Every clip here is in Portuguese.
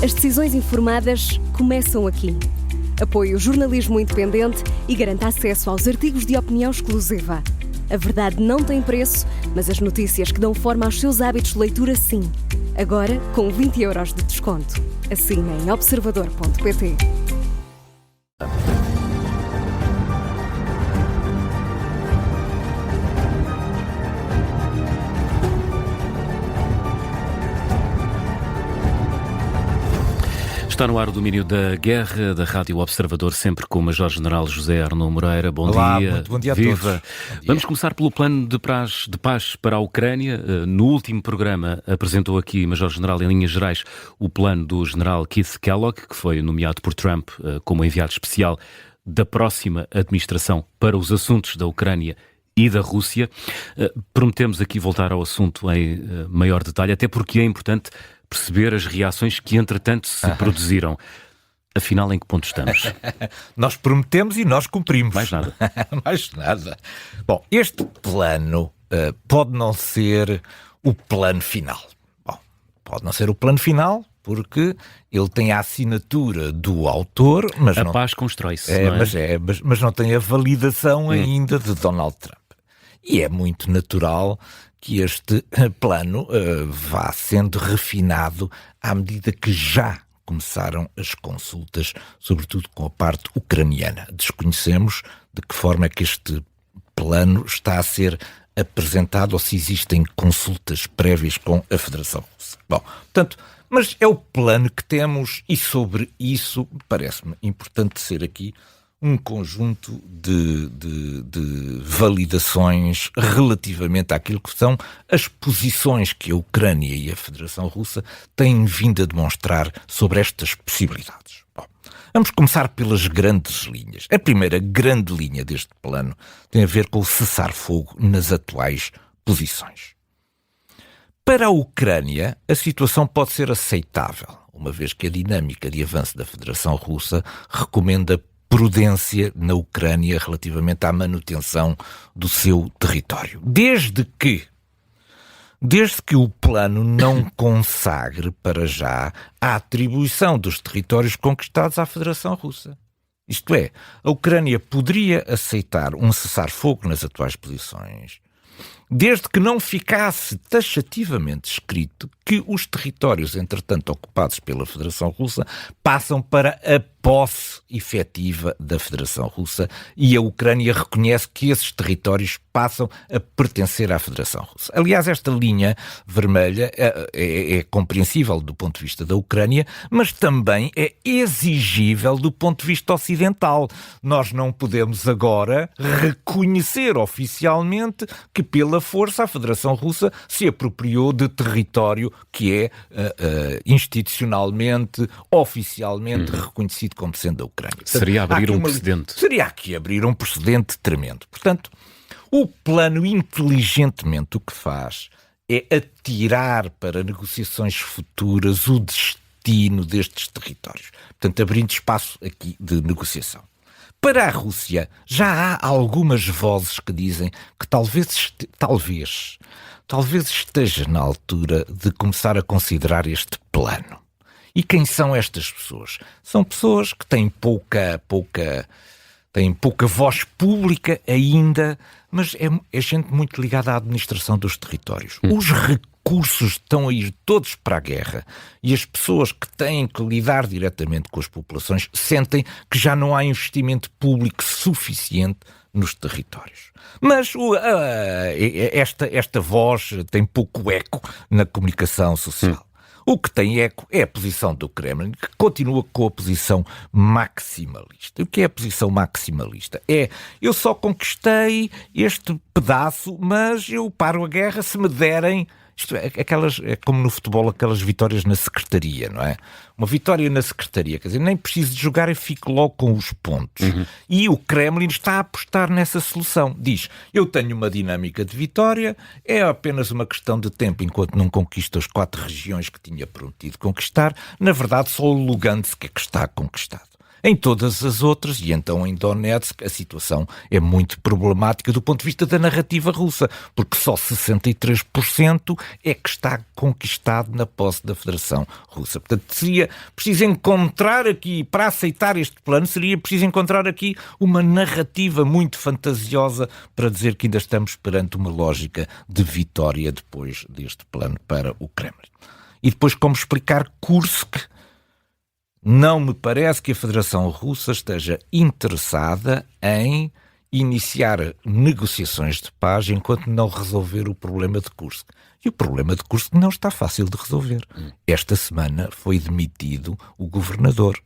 As decisões informadas começam aqui. Apoie o jornalismo independente e garanta acesso aos artigos de opinião exclusiva. A verdade não tem preço, mas as notícias que dão forma aos seus hábitos de leitura, sim. Agora, com 20€ de desconto. Assine em observador.pt. Está no ar o domínio da guerra, da Rádio Observador, sempre com o Major-General José Arnaud Moreira. Olá, dia. Muito bom dia a Viva. todos. Vamos começar pelo plano de paz para a Ucrânia. No último programa apresentou aqui, Major-General, em linhas gerais, o plano do General Keith Kellogg, que foi nomeado por Trump como enviado especial da próxima administração para os assuntos da Ucrânia e da Rússia. Prometemos aqui voltar ao assunto em maior detalhe, até porque é importante perceber as reações que, entretanto, se produziram. Afinal, em que ponto estamos? Nós prometemos e nós cumprimos. Mais nada. Mais nada. Bom, este plano pode não ser o plano final. Bom, pode não ser o plano final porque ele tem a assinatura do autor, mas a não... paz constrói-se, não é? Mas não tem a validação ainda de Donald Trump. E é muito natural que este plano vá sendo refinado à medida que já começaram as consultas, sobretudo com a parte ucraniana. Desconhecemos de que forma é que este plano está a ser apresentado ou se existem consultas prévias com a Federação Russa. Bom, portanto, mas é o plano que temos e sobre isso parece-me importante ser aqui um conjunto de validações relativamente àquilo que são as posições que a Ucrânia e a Federação Russa têm vindo a demonstrar sobre estas possibilidades. Bom, vamos começar pelas grandes linhas. A primeira grande linha deste plano tem a ver com o cessar-fogo nas atuais posições. Para a Ucrânia, a situação pode ser aceitável, uma vez que a dinâmica de avanço da Federação Russa recomenda prudência na Ucrânia relativamente à manutenção do seu território. Desde que o plano não consagre, para já, a atribuição dos territórios conquistados à Federação Russa. Isto é, a Ucrânia poderia aceitar um cessar-fogo nas atuais posições, desde que não ficasse taxativamente escrito que os territórios, entretanto ocupados pela Federação Russa, passam para a posse efetiva da Federação Russa e a Ucrânia reconhece que esses territórios passam a pertencer à Federação Russa. Aliás, esta linha vermelha é compreensível do ponto de vista da Ucrânia, mas também é exigível do ponto de vista ocidental. Nós não podemos agora reconhecer oficialmente que pela força a Federação Russa se apropriou de território que é institucionalmente, oficialmente reconhecido como sendo da Ucrânia. Portanto, seria abrir um precedente. Seria aqui abrir um precedente tremendo. Portanto, o plano inteligentemente o que faz é atirar para negociações futuras o destino destes territórios. Portanto, abrindo espaço aqui de negociação. Para a Rússia, já há algumas vozes que dizem que talvez esteja na altura de começar a considerar este plano. E quem são estas pessoas? São pessoas que têm pouca voz pública ainda, mas é gente muito ligada à administração dos territórios. Os recursos estão a ir todos para a guerra e as pessoas que têm que lidar diretamente com as populações sentem que já não há investimento público suficiente nos territórios. Mas esta voz tem pouco eco na comunicação social. O que tem eco é a posição do Kremlin, que continua com a posição maximalista. O que é a posição maximalista? Eu só conquistei este pedaço, mas eu paro a guerra se me derem... Isto é como no futebol, aquelas vitórias na secretaria, não é? Uma vitória na secretaria, quer dizer, nem preciso de jogar, eu fico logo com os pontos. E o Kremlin está a apostar nessa solução. Diz, eu tenho uma dinâmica de vitória, é apenas uma questão de tempo, enquanto não conquista as 4 regiões que tinha prometido conquistar. Na verdade, só o Lugansk é que está conquistado. Em todas as outras, e então em Donetsk, a situação é muito problemática do ponto de vista da narrativa russa, porque só 63% é que está conquistado na posse da Federação Russa. Portanto, seria preciso encontrar aqui, para aceitar este plano, seria preciso encontrar aqui uma narrativa muito fantasiosa para dizer que ainda estamos perante uma lógica de vitória depois deste plano para o Kremlin. E depois como explicar Kursk? Não me parece que a Federação Russa esteja interessada em iniciar negociações de paz enquanto não resolver o problema de Kursk. E o problema de Kursk não está fácil de resolver. Esta semana foi demitido o governador.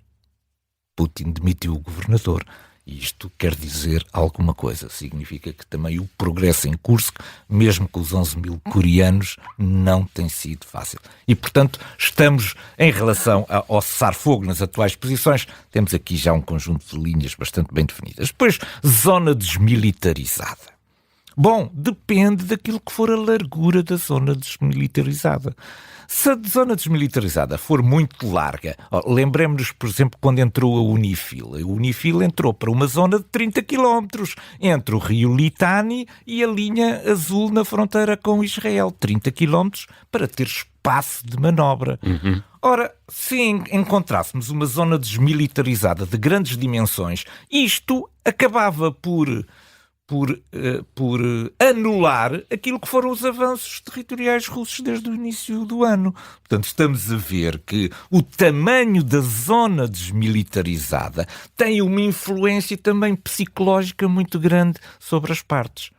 Putin demitiu o governador. E isto quer dizer alguma coisa. Significa que também o progresso em Kursk, mesmo com os 11 mil coreanos, não tem sido fácil. E, portanto, estamos, em relação ao cessar-fogo nas atuais posições, temos aqui já um conjunto de linhas bastante bem definidas. Depois, zona desmilitarizada. Bom, depende daquilo que for a largura da zona desmilitarizada. Se a zona desmilitarizada for muito larga, lembremos-nos, por exemplo, quando entrou a Unifil. A Unifil entrou para uma zona de 30 km entre o rio Litani e a linha azul na fronteira com Israel. 30 km para ter espaço de manobra. Ora, se encontrássemos uma zona desmilitarizada de grandes dimensões, isto acabava por anular aquilo que foram os avanços territoriais russos desde o início do ano. Portanto, estamos a ver que o tamanho da zona desmilitarizada tem uma influência também psicológica muito grande sobre as partes.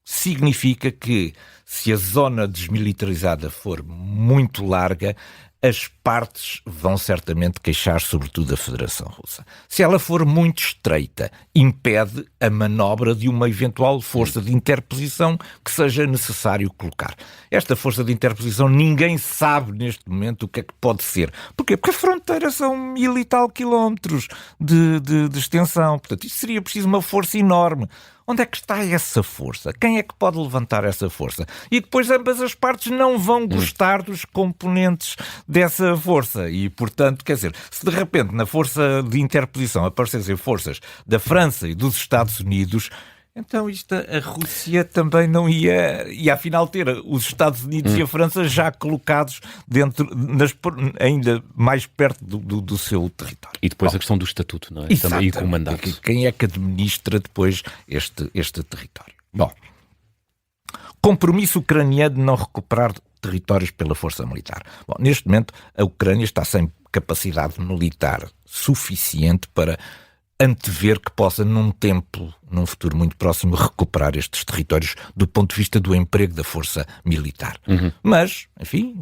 Significa que, se a zona desmilitarizada for muito larga, as partes vão certamente queixar, sobretudo, da Federação Russa. Se ela for muito estreita, impede a manobra de uma eventual força de interposição que seja necessário colocar. Esta força de interposição ninguém sabe neste momento o que é que pode ser. Porquê? Porque a fronteira são 1000 e tal quilómetros de extensão. Portanto, isso seria preciso uma força enorme. Onde é que está essa força? Quem é que pode levantar essa força? E depois ambas as partes não vão gostar dos componentes dessa força. E, portanto, quer dizer, se de repente na força de interposição aparecessem forças da França e dos Estados Unidos, então a Rússia também não ia afinal ter os Estados Unidos e a França já colocados dentro, ainda mais perto do seu território. E depois a questão do estatuto, não é? Também, e com o mandato. Quem é que administra depois este território? Bom, compromisso ucraniano de não recuperar territórios pela força militar. Bom, neste momento a Ucrânia está sem capacidade militar suficiente para antever que possa, num futuro muito próximo, recuperar estes territórios do ponto de vista do emprego da força militar. Mas, enfim,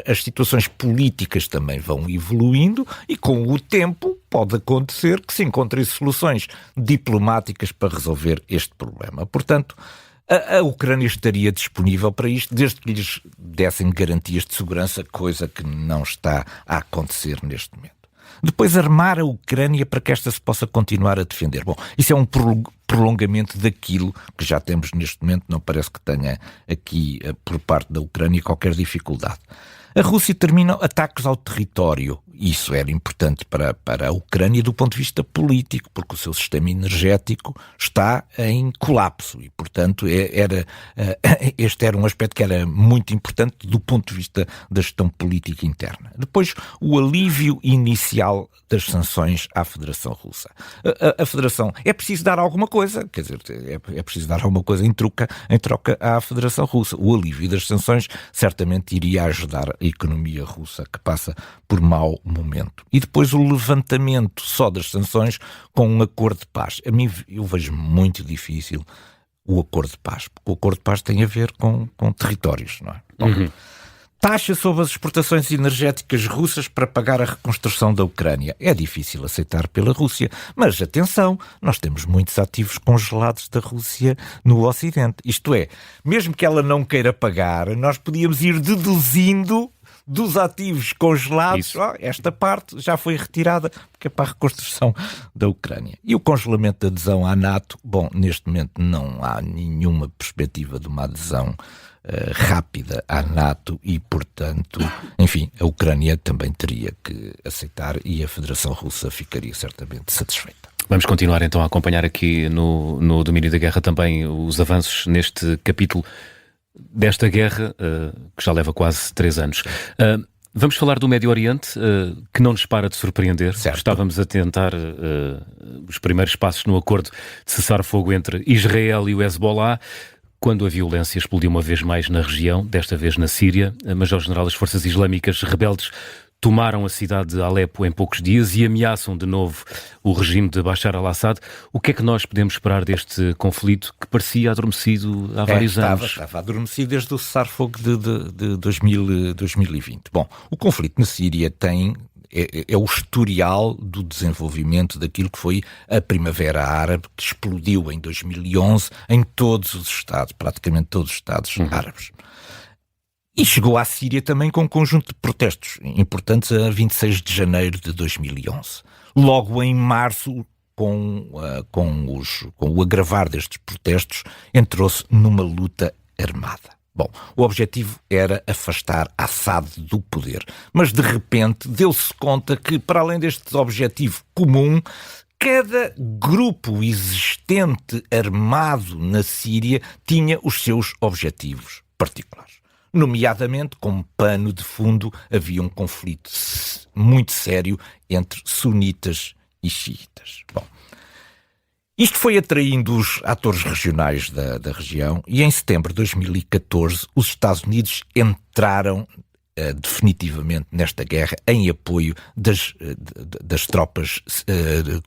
as situações políticas também vão evoluindo e com o tempo pode acontecer que se encontrem soluções diplomáticas para resolver este problema. Portanto, a Ucrânia estaria disponível para isto, desde que lhes dessem garantias de segurança, coisa que não está a acontecer neste momento. Depois armar a Ucrânia para que esta se possa continuar a defender. Bom, isso é um prolongamento daquilo que já temos neste momento, não parece que tenha aqui, por parte da Ucrânia, qualquer dificuldade. A Rússia termina ataques ao território. Isso era importante para a Ucrânia do ponto de vista político, porque o seu sistema energético está em colapso e, portanto, este era um aspecto que era muito importante do ponto de vista da gestão política interna. Depois, o alívio inicial das sanções à Federação Russa. A Federação... É preciso dar alguma coisa, quer dizer, é preciso dar alguma coisa em troca à Federação Russa. O alívio das sanções certamente iria ajudar a economia russa, que passa por mau momento. E depois o levantamento só das sanções com um acordo de paz. A mim, eu vejo muito difícil o acordo de paz, porque o acordo de paz tem a ver com territórios, não é? Bom, taxa sobre as exportações energéticas russas para pagar a reconstrução da Ucrânia. É difícil aceitar pela Rússia, mas atenção, nós temos muitos ativos congelados da Rússia no Ocidente. Isto é, mesmo que ela não queira pagar, nós podíamos ir deduzindo dos ativos congelados, esta parte já foi retirada porque é para a reconstrução da Ucrânia. E o congelamento da adesão à NATO, bom, neste momento não há nenhuma perspectiva de uma adesão rápida à NATO e, portanto, enfim, a Ucrânia também teria que aceitar e a Federação Russa ficaria certamente satisfeita. Vamos continuar então a acompanhar aqui no Domínio da Guerra também os avanços neste capítulo desta guerra, que já leva quase 3 anos. Vamos falar do Médio Oriente, que não nos para de surpreender. Certo. Estávamos a tentar os primeiros passos no acordo de cessar-fogo entre Israel e o Hezbollah, quando a violência explodiu uma vez mais na região, desta vez na Síria. Major-General, as forças islâmicas rebeldes tomaram a cidade de Alepo em poucos dias e ameaçam de novo o regime de Bashar al-Assad. O que é que nós podemos esperar deste conflito que parecia adormecido há vários anos? Estava adormecido desde o cessar-fogo de 2020. Bom, o conflito na Síria é o historial do desenvolvimento daquilo que foi a Primavera Árabe, que explodiu em 2011 em todos os Estados, praticamente todos os Estados árabes. E chegou à Síria também com um conjunto de protestos importantes a 26 de janeiro de 2011. Logo em março, com o agravar destes protestos, entrou-se numa luta armada. Bom, o objetivo era afastar Assad do poder, mas de repente deu-se conta que, para além deste objetivo comum, cada grupo existente armado na Síria tinha os seus objetivos particulares. Nomeadamente, como pano de fundo, havia um conflito muito sério entre sunitas e xiitas. Bom, isto foi atraindo os atores regionais da região e em setembro de 2014 os Estados Unidos entraram definitivamente nesta guerra em apoio das tropas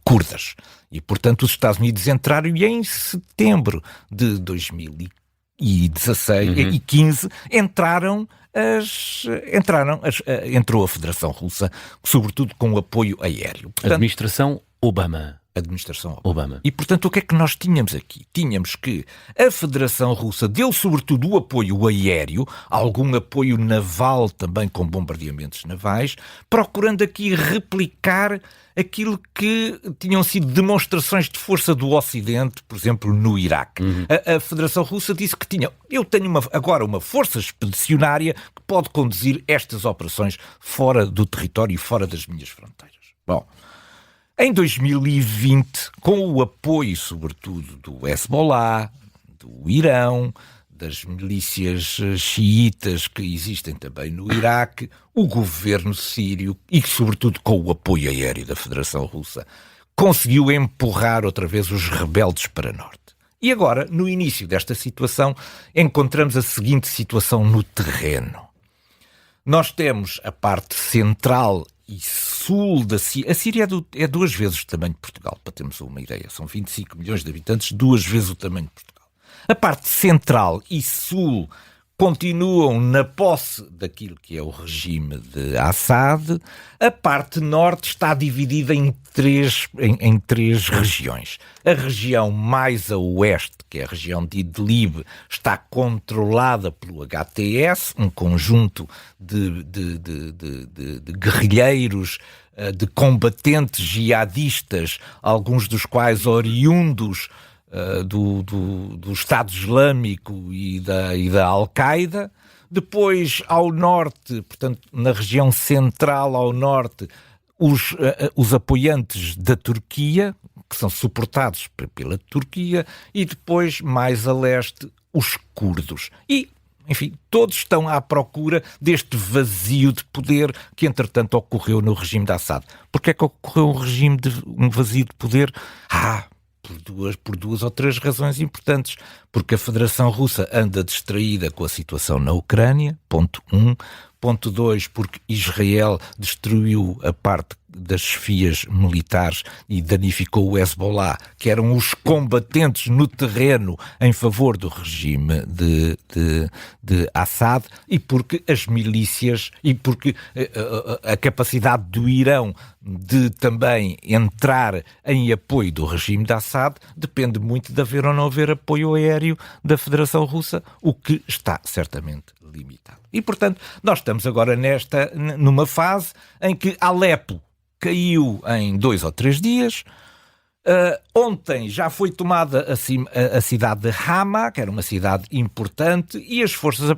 curdas. E, portanto, os Estados Unidos entraram e em setembro de 2015 entrou a Federação Russa, sobretudo com o apoio aéreo. Portanto, Administração Obama. E, portanto, o que é que nós tínhamos aqui? Tínhamos que a Federação Russa deu sobretudo o apoio aéreo, algum apoio naval também com bombardeamentos navais, procurando aqui replicar aquilo que tinham sido demonstrações de força do Ocidente, por exemplo, no Iraque. A Federação Russa disse que eu tenho agora uma força expedicionária que pode conduzir estas operações fora do território e fora das minhas fronteiras. Bom, em 2020, com o apoio, sobretudo, do Hezbollah, do Irão, das milícias xiitas que existem também no Iraque, o governo sírio, e sobretudo com o apoio aéreo da Federação Russa, conseguiu empurrar outra vez os rebeldes para norte. E agora, no início desta situação, encontramos a seguinte situação no terreno. Nós temos a parte central e sul da Síria. A Síria é 2 vezes o tamanho de Portugal, para termos uma ideia. São 25 milhões de habitantes, 2 vezes o tamanho de Portugal. A parte central e sul continuam na posse daquilo que é o regime de Assad. A parte norte está dividida em três regiões. A região mais a oeste, que é a região de Idlib, está controlada pelo HTS, um conjunto de guerrilheiros, de combatentes jihadistas, alguns dos quais oriundos do Estado Islâmico e da Al-Qaeda. Depois, ao norte, portanto, na região central ao norte, os apoiantes da Turquia, que são suportados pela Turquia, e depois, mais a leste, os curdos. E, enfim, todos estão à procura deste vazio de poder que, entretanto, ocorreu no regime de Assad. Porquê é que ocorreu um vazio de poder? Por duas ou 3 razões importantes. Porque a Federação Russa anda distraída com a situação na Ucrânia, ponto 1. Ponto 2, porque Israel destruiu a parte das chefias militares e danificou o Hezbollah, que eram os combatentes no terreno em favor do regime de Assad, e porque as milícias, e porque a capacidade do Irão de também entrar em apoio do regime de Assad depende muito de haver ou não haver apoio aéreo da Federação Russa, o que está certamente limitado. E, portanto, nós estamos agora numa fase em que Alepo caiu em 2 ou 3 dias, Ontem já foi tomada a cidade de Hama, que era uma cidade importante, e as forças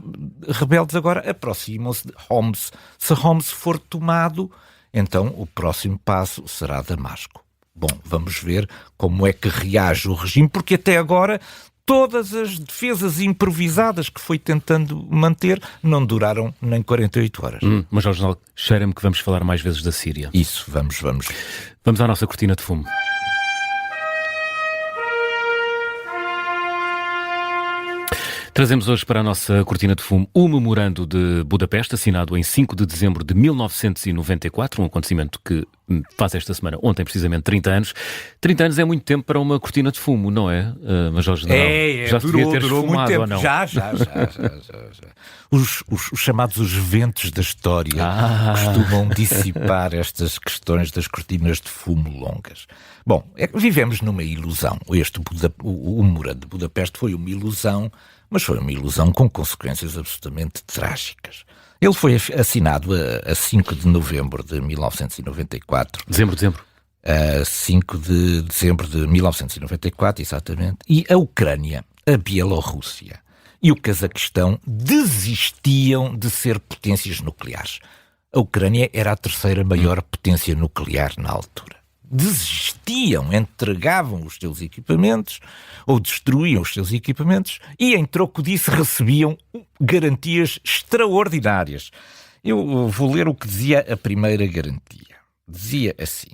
rebeldes agora aproximam-se de Homs. Se Homs for tomado, então o próximo passo será Damasco. Bom, vamos ver como é que reage o regime, porque até agora todas as defesas improvisadas que foi tentando manter não duraram nem 48 horas. Mas, Jorge General, cheira-me que vamos falar mais vezes da Síria. Isso, vamos. Vamos à nossa cortina de fumo. Trazemos hoje para a nossa cortina de fumo o Memorando de Budapeste, assinado em 5 de dezembro de 1994, um acontecimento que faz esta semana, ontem precisamente, 30 anos. 30 anos é muito tempo para uma cortina de fumo, não é, Major General? Já durou muito tempo. Ou não? Já. Os chamados os ventos da história costumam dissipar estas questões das cortinas de fumo longas. Bom, vivemos numa ilusão. O Memorando de Budapeste foi uma ilusão, mas foi uma ilusão com consequências absolutamente trágicas. Ele foi assinado a 5 de novembro de 1994. Dezembro. 5 de dezembro de 1994, exatamente. E a Ucrânia, a Bielorrússia e o Cazaquistão desistiam de ser potências nucleares. A Ucrânia era a terceira maior potência nuclear na altura. Desistiam, entregavam os seus equipamentos ou destruíam os seus equipamentos e, em troco disso, recebiam garantias extraordinárias. Eu vou ler o que dizia a primeira garantia. Dizia assim: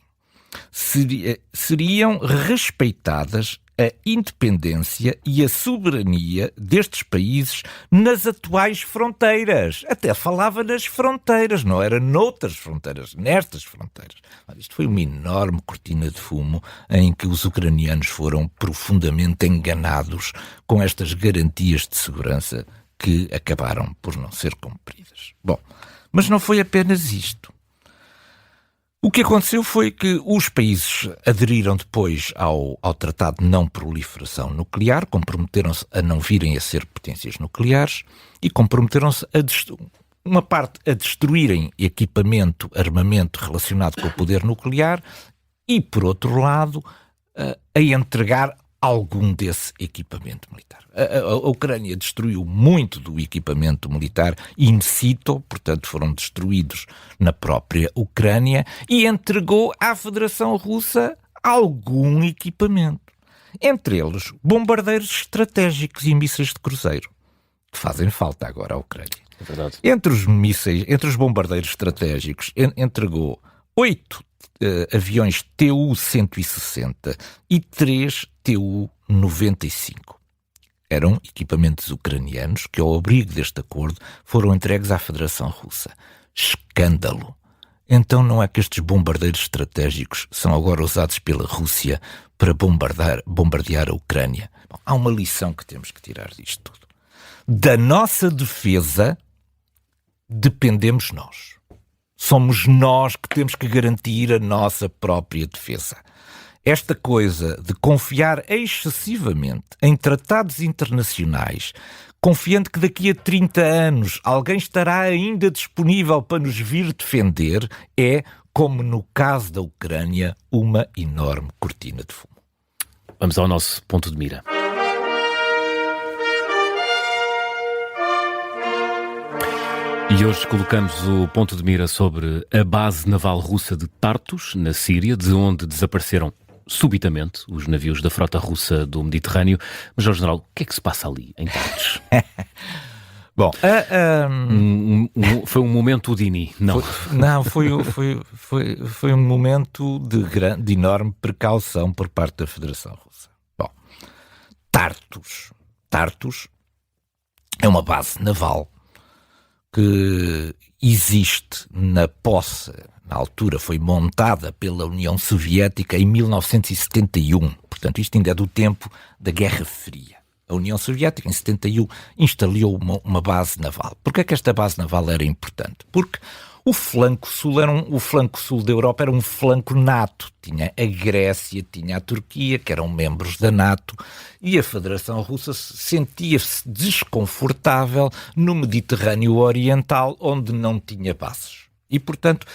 seriam respeitadas a independência e a soberania destes países nas atuais fronteiras. Até falava nas fronteiras, não era noutras fronteiras, nestas fronteiras. Isto foi uma enorme cortina de fumo em que os ucranianos foram profundamente enganados com estas garantias de segurança que acabaram por não ser cumpridas. Bom, mas não foi apenas isto. O que aconteceu foi que os países aderiram depois ao Tratado de Não Proliferação Nuclear, comprometeram-se a não virem a ser potências nucleares e comprometeram-se uma parte a destruírem equipamento, armamento relacionado com o poder nuclear e, por outro lado, a entregar algum desse equipamento militar. A Ucrânia destruiu muito do equipamento militar in situ, portanto foram destruídos na própria Ucrânia, e entregou à Federação Russa algum equipamento. Entre eles, bombardeiros estratégicos e mísseis de cruzeiro, que fazem falta agora à Ucrânia. É verdade. Entre os bombardeiros estratégicos, entregou 8 aviões Tu-160 e 3 Tu-95. Eram equipamentos ucranianos que, ao abrigo deste acordo, foram entregues à Federação Russa. Escândalo! Então não é que estes bombardeiros estratégicos são agora usados pela Rússia para bombardear a Ucrânia? Bom, há uma lição que temos que tirar disto tudo. Da nossa defesa dependemos nós. Somos nós que temos que garantir a nossa própria defesa. Esta coisa de confiar excessivamente em tratados internacionais, confiando que daqui a 30 anos alguém estará ainda disponível para nos vir defender, é, como no caso da Ucrânia, uma enorme cortina de fumo. Vamos ao nosso ponto de mira. E hoje colocamos o ponto de mira sobre a base naval russa de Tartus, na Síria, de onde desapareceram subitamente os navios da frota russa do Mediterrâneo. Mas, Jorge General, o que é que se passa ali, em Tartus? Bom, foi um momento Udini, não? Foi um momento de enorme precaução por parte da Federação Russa. Bom, Tartus é uma base naval que existe na posse, na altura foi montada pela União Soviética em 1971. Portanto, isto ainda é do tempo da Guerra Fria. A União Soviética, em 71, instalou uma base naval. Porquê é que esta base naval era importante? Porque o flanco sul da Europa era um flanco NATO. Tinha a Grécia, tinha a Turquia, que eram membros da NATO, e a Federação Russa sentia-se desconfortável no Mediterrâneo Oriental, onde não tinha bases. E, portanto,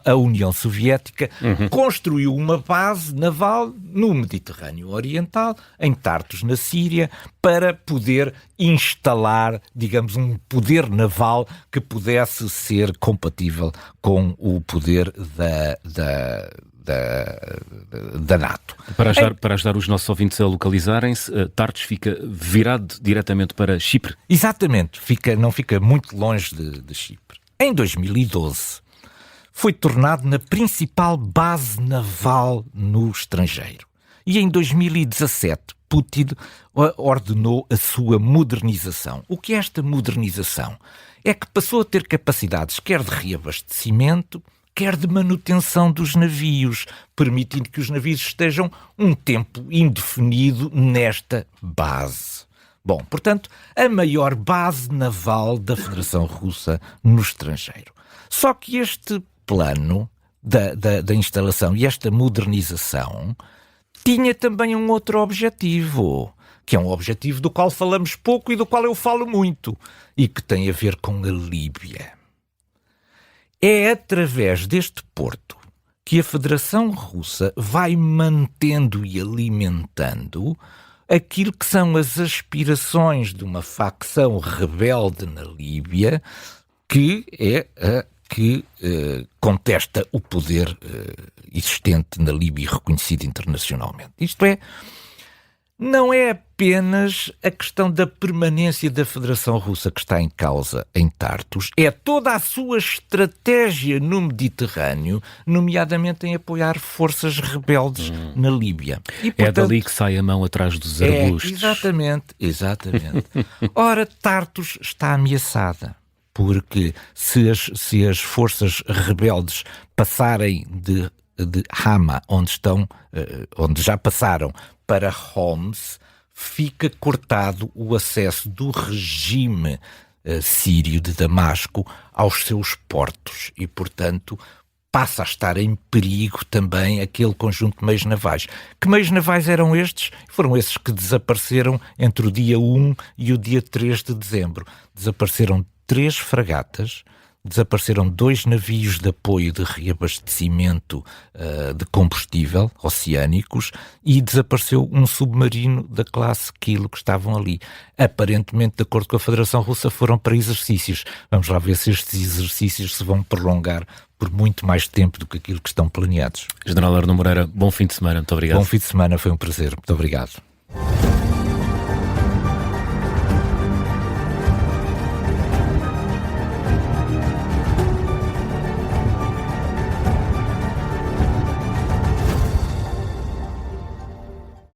a União Soviética construiu uma base naval no Mediterrâneo Oriental, em Tartus, na Síria, para poder instalar, digamos, um poder naval que pudesse ser compatível com o poder da NATO. Para ajudar os nossos ouvintes a localizarem-se, Tartus fica virado diretamente para Chipre. Exatamente, não fica muito longe de Chipre. Em 2012, foi tornado na principal base naval no estrangeiro. E em 2017, Putin ordenou a sua modernização. O que é esta modernização? É que passou a ter capacidades quer de reabastecimento, quer de manutenção dos navios, permitindo que os navios estejam um tempo indefinido nesta base. Bom, portanto, a maior base naval da Federação Russa no estrangeiro. Só que este plano da instalação e esta modernização tinha também um outro objetivo, que é um objetivo do qual falamos pouco e do qual eu falo muito, e que tem a ver com a Líbia. É através deste porto que a Federação Russa vai mantendo e alimentando aquilo que são as aspirações de uma facção rebelde na Líbia, que é a que contesta o poder existente na Líbia e reconhecido internacionalmente. Isto é, não é apenas a questão da permanência da Federação Russa que está em causa em Tartus, é toda a sua estratégia no Mediterrâneo, nomeadamente em apoiar forças rebeldes na Líbia. E, portanto, é dali que sai a mão atrás dos arbustos. Exatamente. Ora, Tartus está ameaçada, porque se as forças rebeldes passarem de Hama, onde já passaram, para Homs, fica cortado o acesso do regime sírio de Damasco aos seus portos e, portanto, passa a estar em perigo também aquele conjunto de meios navais. Que meios navais eram estes? Foram esses que desapareceram entre o dia 1 e o dia 3 de dezembro. Desapareceram 3 fragatas, desapareceram 2 navios de apoio de reabastecimento de combustível oceânicos e desapareceu um submarino da classe Kilo que estavam ali. Aparentemente, de acordo com a Federação Russa, foram para exercícios. Vamos lá ver se estes exercícios se vão prolongar por muito mais tempo do que aquilo que estão planeados. General Arnaud Moreira, bom fim de semana. Muito obrigado. Bom fim de semana, foi um prazer. Muito obrigado.